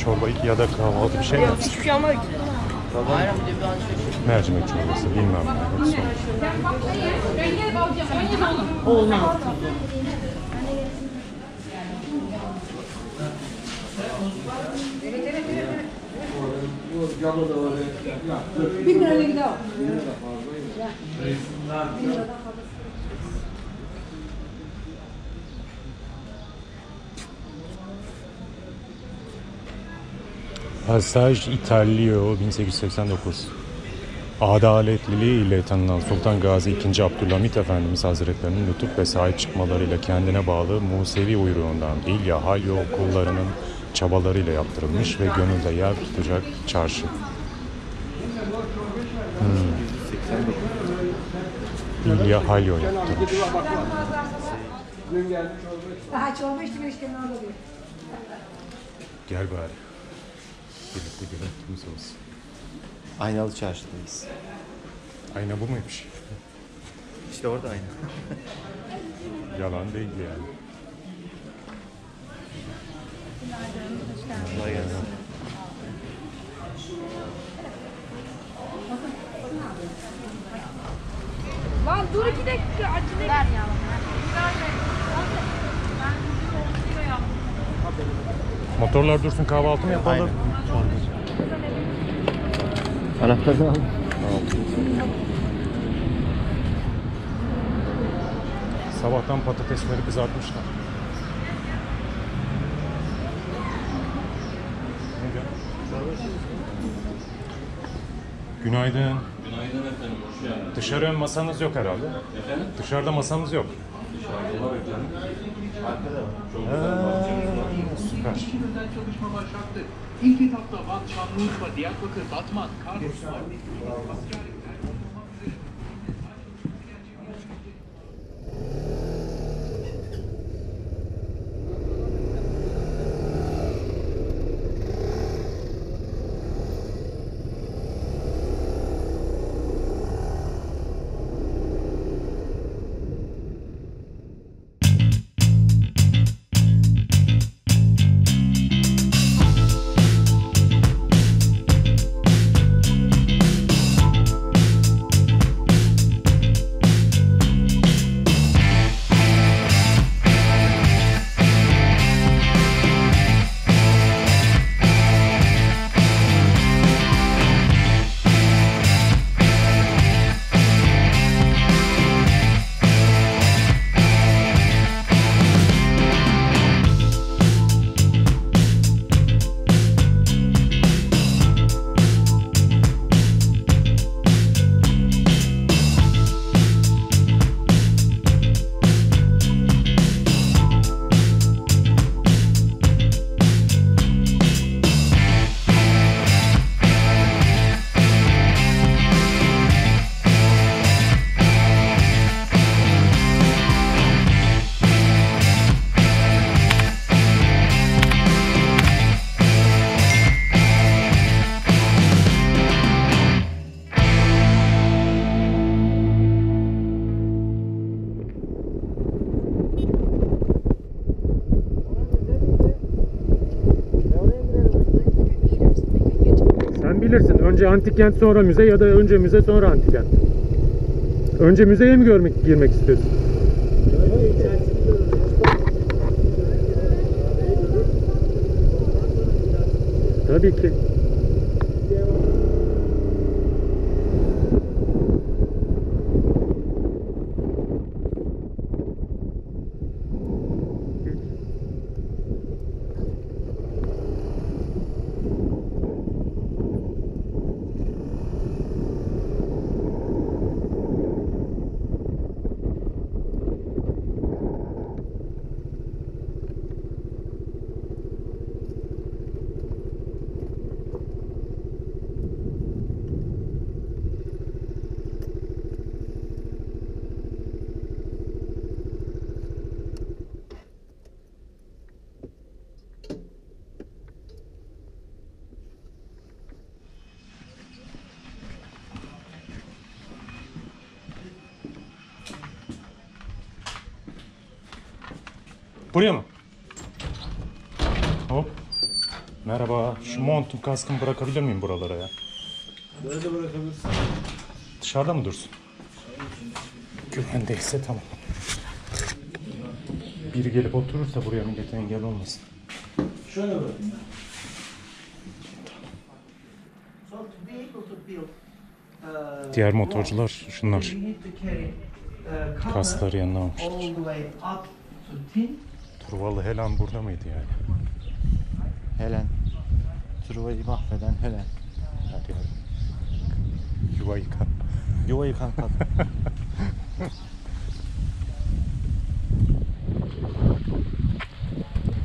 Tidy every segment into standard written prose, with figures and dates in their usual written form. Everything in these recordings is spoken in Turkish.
Çorba ya da kahvaltı bir şey mi? Yok, hiçbir şey almadık. Mercimek çorbası bilmem ne. Olmaz. Bir liraya gidiyor. Passage Itaglio 1889. Adaletliliği ile tanınan Sultan Gazi II. Abdülhamit Efendimiz Hazretlerinin lütuf ve sahip çıkmalarıyla kendine bağlı Musevi uyruğundan İlya Halyo okullarının çabalarıyla yaptırılmış ve gönülde yer tutacak çarşı. İlya Halyo yaptırmış. Daha çorba içtim işte ne oluyor? Gel bari. Birlikte görüntümüz olsun. Aynalı Çarşı'dayız. Ayna bu muymuş? İşte orada ayna. Yalan değil yani. Kolay gelsin. Lan dur 2 dakika acele ver ya. Motorlar dursun, kahvaltı mı yapalım? Anahtarını al. Sabahtan patatesleri kızartmışlar. Günaydın. Günaydın efendim, hoş geldiniz. Dışarı masanız yok herhalde. Efendim? Dışarıda masamız yok. Dışarıda var efendim. Arkada var. Çok güzel bahçemiz var. Süper. Özel çalışma başlattı. İlk etapta Van, Şanlıurfa, Diyarbakır, Batman, Kars, Mardin, Hakkari, Erzurum, Bilirsin. Önce antik kent sonra müze ya da önce müze sonra antik kent. Önce müzeye mi girmek istiyorsun? Tabii ki. Buraya mı? Hop. Merhaba. Şu montum kaskımı bırakabilir miyim buralara ya? Nerede bırakabilirsin? Dışarıda mı dursun? Güvendeyse tamam. Biri gelip oturursa buraya millete engel olmasın. Şöyle bırakayım. Diğer motorcular şunlar. Kasları yanına almışlar. Truvalı Helen burada mıydı yani? Helen. Truva'yı mahveden Helen. Hadi ya. Yuva yıkan. Yuva yıkan kadın.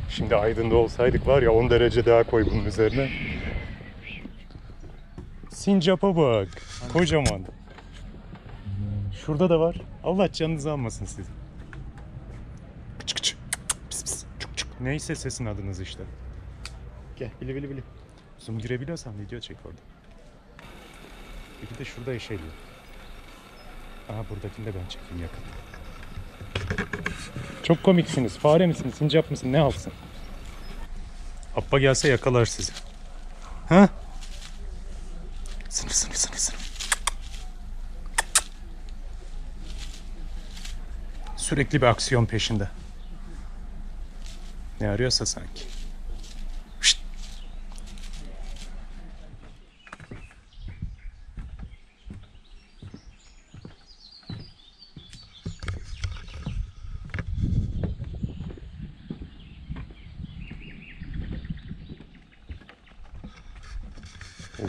Şimdi Aydın'da olsaydık var ya 10 derece daha koy bunun üzerine. Sincap'a bak. Kocaman. Şurada da var. Allah canınızı almasın sizin. Kıç kıç. Pıs pıs. Çuk çuk. Neyse sesin adınız işte. Gel bili bili bili. Zoom girebiliyorsan video çek orada. Bir de şurada eşeliyor. Aha buradakini de ben çekeyim yakın. Çok komiksiniz. Fare misiniz? Sincap mısın? Ne alsın? Abba gelse yakalar sizi. Ha? Sınıf sınıf sınıf sınıf. Sürekli bir aksiyon peşinde. Ne arıyorsa sanki. Şşt. Oo.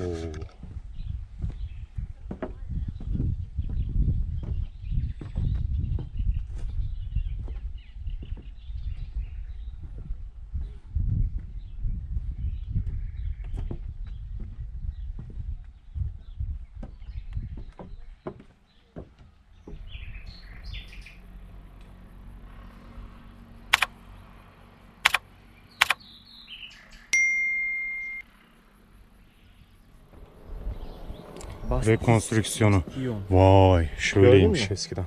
Rekonstrüksiyonu. Vay, şöyleymiş eskiden.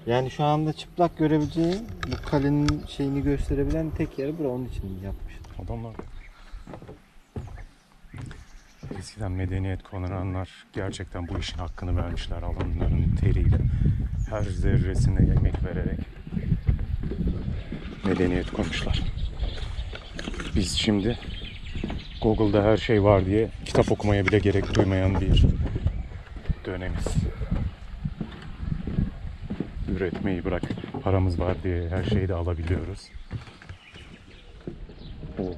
Yani şu anda çıplak görebileceğin bu kalenin şeyini gösterebilen tek yer bura, onun için yapmış. Adamlar eskiden medeniyet konulanlar gerçekten bu işin hakkını vermişler alınlarının teriyle. Her zerresine emek vererek medeniyet kurmuşlar. Biz şimdi Google'da her şey var diye kitap okumaya bile gerek duymayan bir dönemiz. Üretmeyi bırak, paramız var diye her şeyi de alabiliyoruz. Of.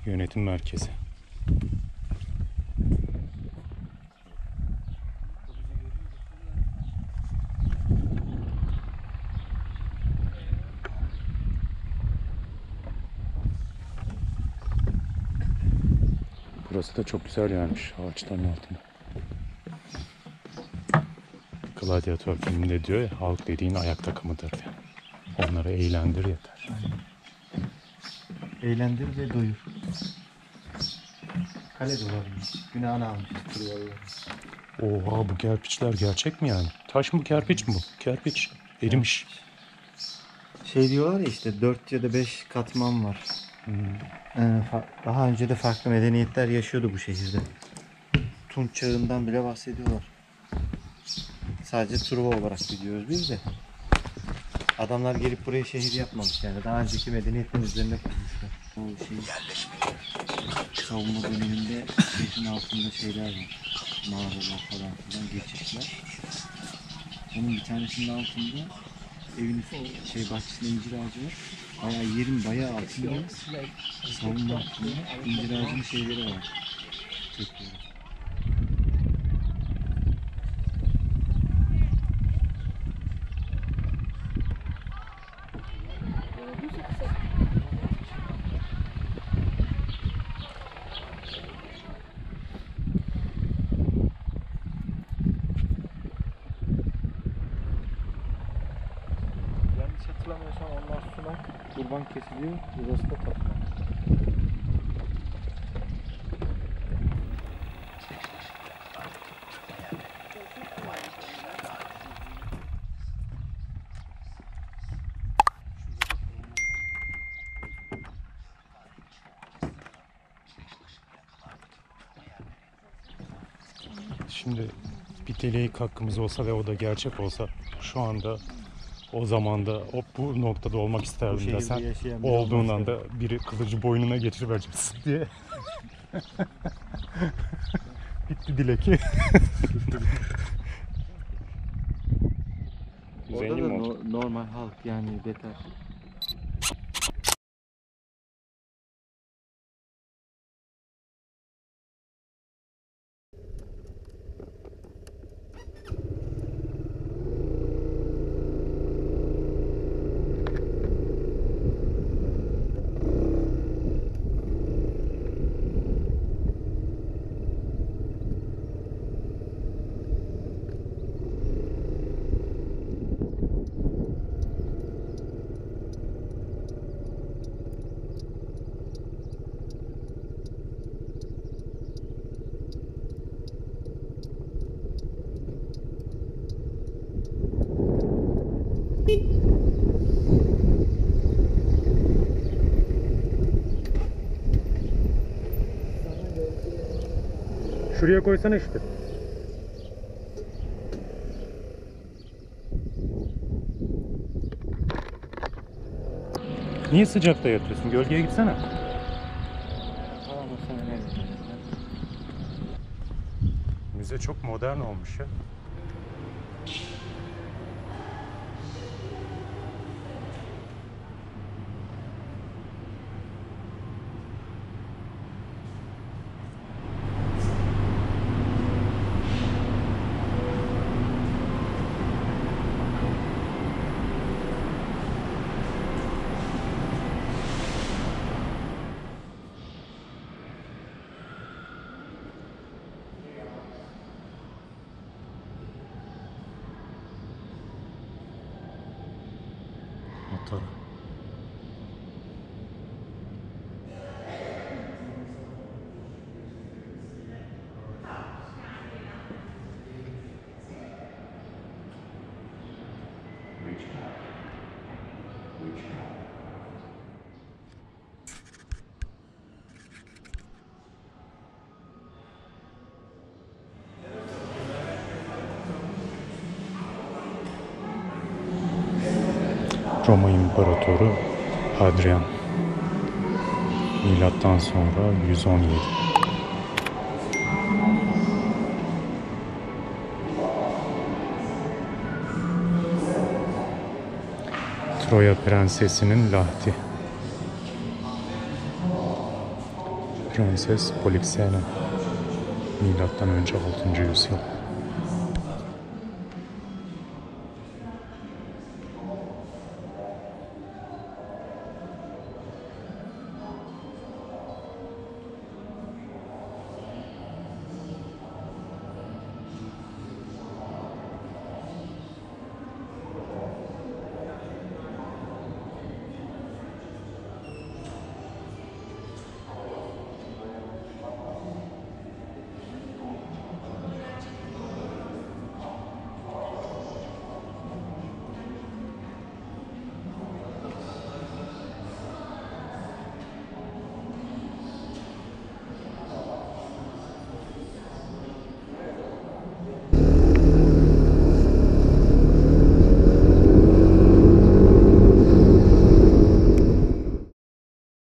Yönetim merkezi. Burası da çok güzel yermiş ağaçların altında. Gladyatör filminde diyor ya, halk dediğin ayak takımıdır diye. Onları eğlendir yeter. Eğlendir ve doyur. Kale duvarıymış. Günahını almış Truvalı'yı. Oha, bu kerpiçler gerçek mi yani? Taş mı, kerpiç mi bu? Kerpiç. Erimiş. Şey diyorlar ya işte 4 ya da 5 katman var. Daha önce de farklı medeniyetler yaşıyordu bu şehirde. Tunç çağından bile bahsediyorlar. sadece Truva olarak biliyoruz biz de. Adamlar gelip buraya şehir yapmamış yani. Daha önceki medeniyetin üzerine kurmuşlar. O şey savunma döneminde şehrin altında şeyler var. Mağaralar falan filan, geçişler. Onun bir tanesinin altında evin bahçesinde incir ağacı var. Bayağı yerin bayağı altında savunma hattında incir ağacının şeyleri var. Kökleri. Yanlış hatırlamıyorsam onlar sunak, kurban kesiliyor, burası da tapınak. Şimdi bir dilek hakkımız olsa ve o da gerçek olsa şu anda o zamanda bu noktada olmak Bu isterdim şehirde desen yaşayan bir olduğun olmak anda biri kılıcı boynuna geçirivereceksin diye. Bitti dilek. Orada Zengin mi da olacak? normal halk yani beter. Şuraya koysana işte. Niye sıcakta yatıyorsun? Gölgeye gitsene. Tamam o sana ne? Müze çok modern olmuş ya. Motor. Roma İmparatoru Hadrian. Milattan sonra 117. Troya Prensesi'nin Lahti. Prenses Polixena. Milattan önce 6. yüzyıl.